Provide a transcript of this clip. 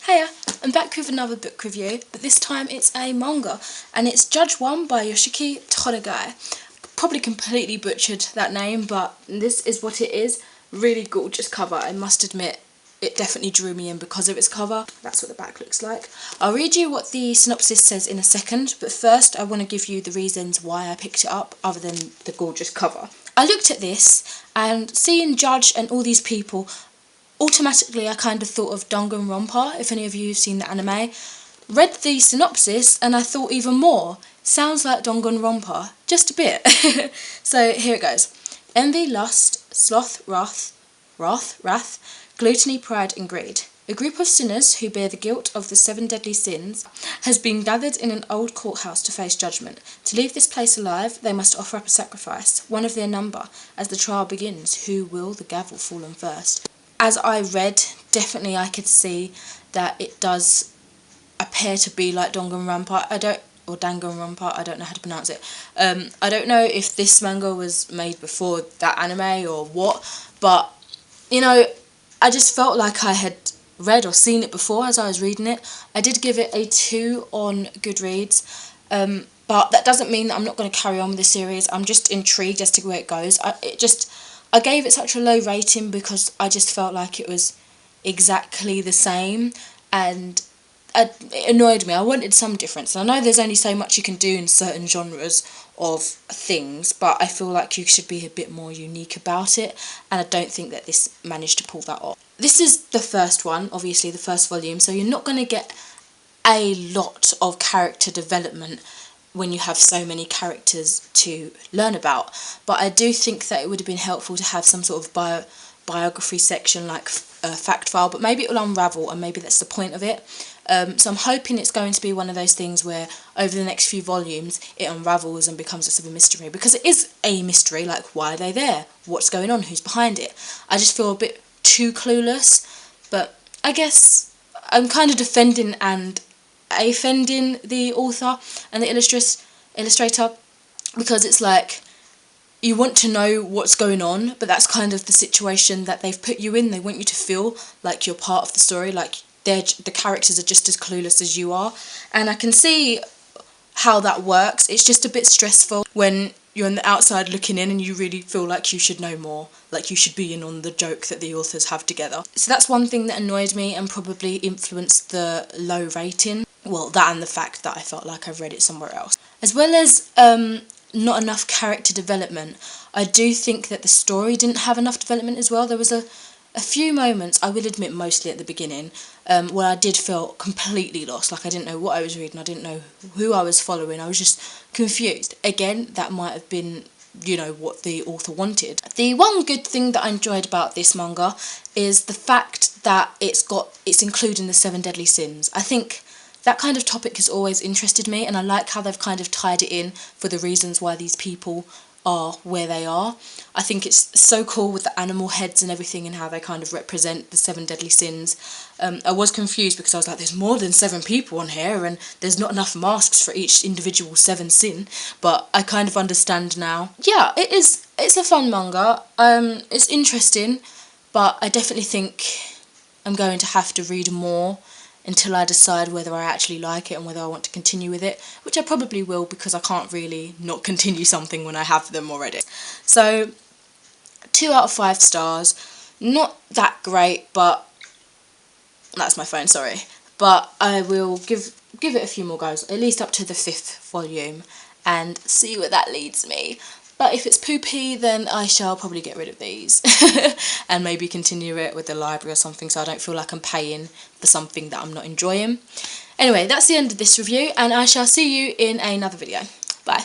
Hiya, I'm back with another book review, but this time it's a manga, and it's Judge 1 by Yoshaki Tonagai. Probably completely butchered that name, but this is what it is. Really gorgeous cover, I must admit. It definitely drew me in because of its cover. That's what the back looks like. I'll read you what the synopsis says in a second, but first I want to give you the reasons why I picked it up, other than the gorgeous cover. I looked at this, and seeing Judge and all these people, automatically I kind of thought of Danganronpa, if any of you have seen the anime. Read the synopsis and I thought even more. Sounds like Danganronpa, just a bit. So here it goes. Envy, lust, sloth, wrath, gluttony, pride and greed. A group of sinners who bear the guilt of the 7 deadly sins has been gathered in an old courthouse to face judgment. To leave this place alive, they must offer up a sacrifice, one of their number. As the trial begins, who will the gavel fall on first? As I read, definitely I could see that it does appear to be like Danganronpa. Danganronpa, I don't know how to pronounce it. I don't know if this manga was made before that anime or what, but, you know, I just felt like I had read or seen it before as I was reading it. I did give it a 2 on Goodreads, but that doesn't mean that I'm not going to carry on with the series. I'm just intrigued as to where it goes. I gave it such a low rating because I just felt like it was exactly the same, and it annoyed me. I wanted some difference. I know there's only so much you can do in certain genres of things, but I feel like you should be a bit more unique about it, and I don't think that this managed to pull that off. This is the first one, obviously the first volume, so you're not going to get a lot of character development when you have so many characters to learn about, but I do think that it would have been helpful to have some sort of biography section, like a fact file, but maybe it will unravel and maybe that's the point of it. So I'm hoping it's going to be one of those things where over the next few volumes it unravels and becomes less of a mystery, because it is a mystery, like why are they there, what's going on, who's behind it. I just feel a bit too clueless, but I guess I'm kind of defending and offending the author and the illustrator, because it's like you want to know what's going on, but that's kind of the situation that they've put you in. They want you to feel like you're part of the story, like the characters are just as clueless as you are, and I can see how that works. It's just a bit stressful when you're on the outside looking in and you really feel like you should know more, like you should be in on the joke that the authors have together. So that's one thing that annoyed me and probably influenced the low rating. Well, that and the fact that I felt like I've read it somewhere else. As well as not enough character development, I do think that the story didn't have enough development as well. There was a few moments, I will admit mostly at the beginning, where I did feel completely lost. Like I didn't know what I was reading, I didn't know who I was following, I was just confused. Again, that might have been, you know, what the author wanted. The one good thing that I enjoyed about this manga is the fact that it's including the 7 deadly sins. I think that kind of topic has always interested me, and I like how they've kind of tied it in for the reasons why these people are where they are. I think it's so cool with the animal heads and everything and how they kind of represent the 7 deadly sins. I was confused because I was like, there's more than 7 people on here and there's not enough masks for each individual 7 sin, but I kind of understand now. Yeah, it's a fun manga. It's interesting, but I definitely think I'm going to have to read more until I decide whether I actually like it and whether I want to continue with it, which I probably will, because I can't really not continue something when I have them already. So 2 out of 5 stars. Not that great, but that's my phone, sorry. But I will give it a few more goes, at least up to the 5th volume, and see where that leads me. But if it's poopy, then I shall probably get rid of these and maybe continue it with the library or something, so I don't feel like I'm paying for something that I'm not enjoying. Anyway, that's the end of this review, and I shall see you in another video. Bye.